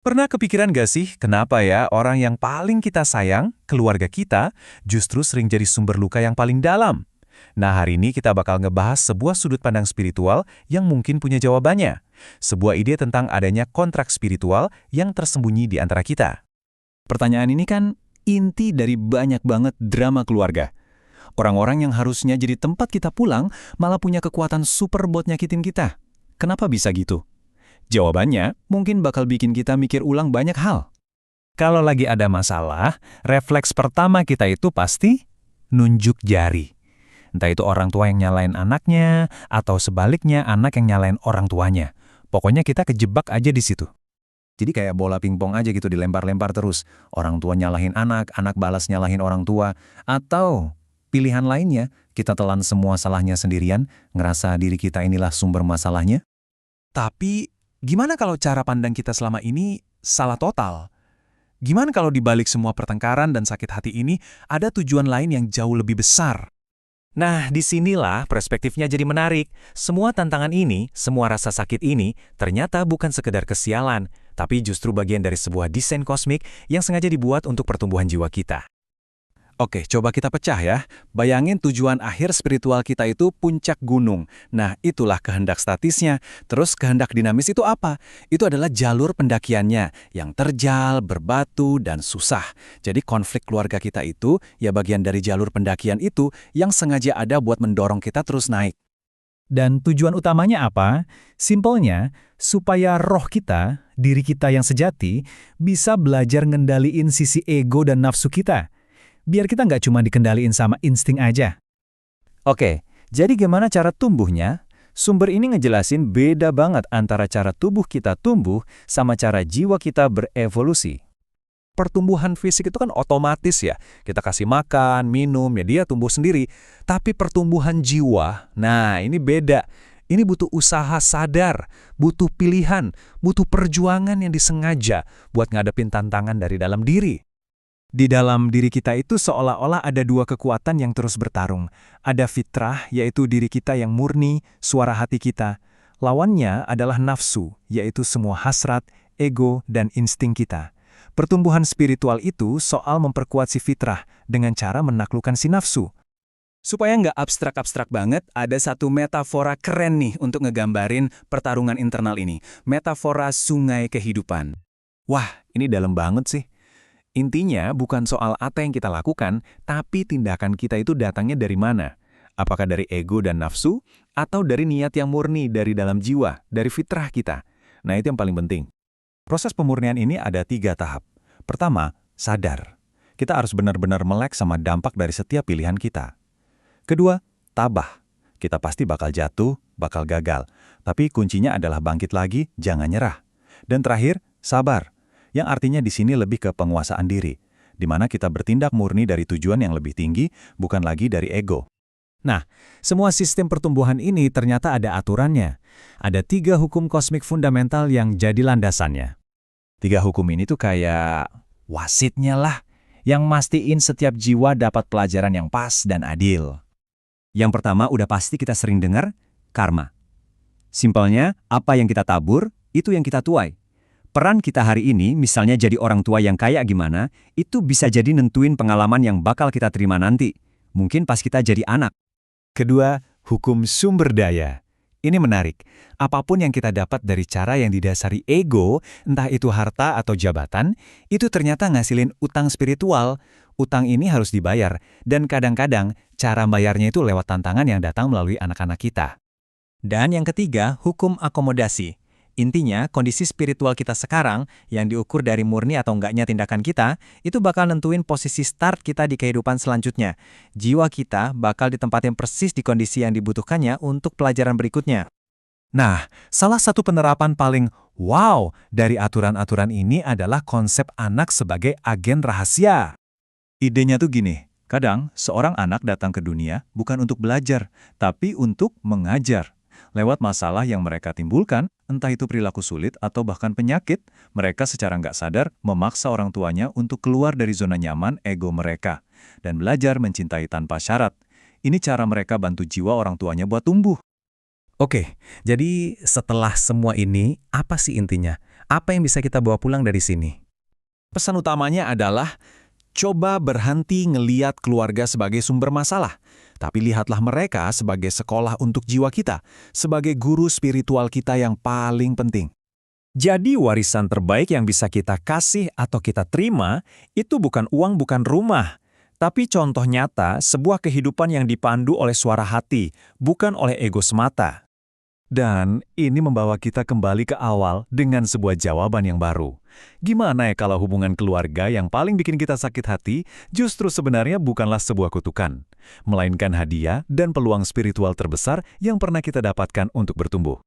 Pernah kepikiran gak sih kenapa ya orang yang paling kita sayang, keluarga kita, justru sering jadi sumber luka yang paling dalam? Nah, hari ini kita bakal ngebahas sebuah sudut pandang spiritual yang mungkin punya jawabannya. Sebuah ide tentang adanya kontrak spiritual yang tersembunyi di antara kita. Pertanyaan ini kan inti dari banyak banget drama keluarga. Orang-orang yang harusnya jadi tempat kita pulang malah punya kekuatan super buat nyakitin kita. Kenapa bisa gitu? Jawabannya mungkin bakal bikin kita mikir ulang banyak hal. Kalau lagi ada masalah, refleks pertama kita itu pasti nunjuk jari. Entah itu orang tua yang nyalain anaknya, atau sebaliknya anak yang nyalain orang tuanya. Pokoknya kita kejebak aja di situ. Jadi kayak bola pingpong aja gitu dilempar-lempar terus. Orang tua nyalahin anak balas nyalahin orang tua. Atau pilihan lainnya, kita telan semua salahnya sendirian, ngerasa diri kita inilah sumber masalahnya. Tapi, gimana kalau cara pandang kita selama ini salah total? Gimana kalau dibalik semua pertengkaran dan sakit hati ini ada tujuan lain yang jauh lebih besar? Nah, disinilah perspektifnya jadi menarik. Semua tantangan ini, semua rasa sakit ini, ternyata bukan sekedar kesialan, tapi justru bagian dari sebuah desain kosmik yang sengaja dibuat untuk pertumbuhan jiwa kita. Oke, coba kita pecah ya. Bayangin tujuan akhir spiritual kita itu puncak gunung. Nah, itulah kehendak statisnya. Terus kehendak dinamis itu apa? Itu adalah jalur pendakiannya yang terjal, berbatu, dan susah. Jadi konflik keluarga kita itu ya bagian dari jalur pendakian itu yang sengaja ada buat mendorong kita terus naik. Dan tujuan utamanya apa? Simpelnya, supaya roh kita, diri kita yang sejati, bisa belajar ngendaliin sisi ego dan nafsu kita. Biar kita nggak cuma dikendaliin sama insting aja. Oke, jadi gimana cara tumbuhnya? Sumber ini ngejelasin beda banget antara cara tubuh kita tumbuh sama cara jiwa kita berevolusi. Pertumbuhan fisik itu kan otomatis ya. Kita kasih makan, minum, ya dia tumbuh sendiri. Tapi pertumbuhan jiwa, nah ini beda. Ini butuh usaha sadar, butuh pilihan, butuh perjuangan yang disengaja buat ngadepin tantangan dari dalam diri. Di dalam diri kita itu seolah-olah ada dua kekuatan yang terus bertarung. Ada fitrah, yaitu diri kita yang murni, suara hati kita. Lawannya adalah nafsu, yaitu semua hasrat, ego, dan insting kita. Pertumbuhan spiritual itu soal memperkuat si fitrah dengan cara menaklukkan si nafsu. Supaya nggak abstrak-abstrak banget, ada satu metafora keren nih untuk ngegambarin pertarungan internal ini. Metafora sungai kehidupan. Wah, ini dalam banget sih. Intinya bukan soal apa yang kita lakukan, tapi tindakan kita itu datangnya dari mana. Apakah dari ego dan nafsu, atau dari niat yang murni dari dalam jiwa, dari fitrah kita. Nah, itu yang paling penting. Proses pemurnian ini ada 3 tahap. Pertama, sadar. Kita harus benar-benar melek sama dampak dari setiap pilihan kita. Kedua, tabah. Kita pasti bakal jatuh, bakal gagal. Tapi kuncinya adalah bangkit lagi, jangan nyerah. Dan terakhir, sabar. Yang artinya di sini lebih ke penguasaan diri, di mana kita bertindak murni dari tujuan yang lebih tinggi, bukan lagi dari ego. Nah, semua sistem pertumbuhan ini ternyata ada aturannya. Ada 3 hukum kosmik fundamental yang jadi landasannya. 3 hukum ini tuh kayak wasitnya lah, yang mastiin setiap jiwa dapat pelajaran yang pas dan adil. Yang pertama udah pasti kita sering dengar, karma. Simpelnya, apa yang kita tabur, itu yang kita tuai. Peran kita hari ini, misalnya jadi orang tua yang kayak gimana, itu bisa jadi nentuin pengalaman yang bakal kita terima nanti. Mungkin pas kita jadi anak. Kedua, hukum sumber daya. Ini menarik. Apapun yang kita dapat dari cara yang didasari ego, entah itu harta atau jabatan, itu ternyata ngasilin utang spiritual. Utang ini harus dibayar, dan kadang-kadang cara bayarnya itu lewat tantangan yang datang melalui anak-anak kita. Dan yang ketiga, hukum akomodasi. Intinya, kondisi spiritual kita sekarang, yang diukur dari murni atau enggaknya tindakan kita, itu bakal nentuin posisi start kita di kehidupan selanjutnya. Jiwa kita bakal ditempatin persis di kondisi yang dibutuhkannya untuk pelajaran berikutnya. Nah, salah satu penerapan paling wow dari aturan-aturan ini adalah konsep anak sebagai agen rahasia. Idenya tuh gini, kadang seorang anak datang ke dunia bukan untuk belajar, tapi untuk mengajar. Lewat masalah yang mereka timbulkan, entah itu perilaku sulit atau bahkan penyakit, mereka secara nggak sadar memaksa orang tuanya untuk keluar dari zona nyaman ego mereka dan belajar mencintai tanpa syarat. Ini cara mereka bantu jiwa orang tuanya buat tumbuh. Oke, jadi setelah semua ini, apa sih intinya? Apa yang bisa kita bawa pulang dari sini? Pesan utamanya adalah, coba berhenti ngeliat keluarga sebagai sumber masalah, tapi lihatlah mereka sebagai sekolah untuk jiwa kita, sebagai guru spiritual kita yang paling penting. Jadi warisan terbaik yang bisa kita kasih atau kita terima, itu bukan uang, bukan rumah. Tapi contoh nyata sebuah kehidupan yang dipandu oleh suara hati, bukan oleh ego semata. Dan ini membawa kita kembali ke awal dengan sebuah jawaban yang baru. Gimana ya kalau hubungan keluarga yang paling bikin kita sakit hati justru sebenarnya bukanlah sebuah kutukan, melainkan hadiah dan peluang spiritual terbesar yang pernah kita dapatkan untuk bertumbuh.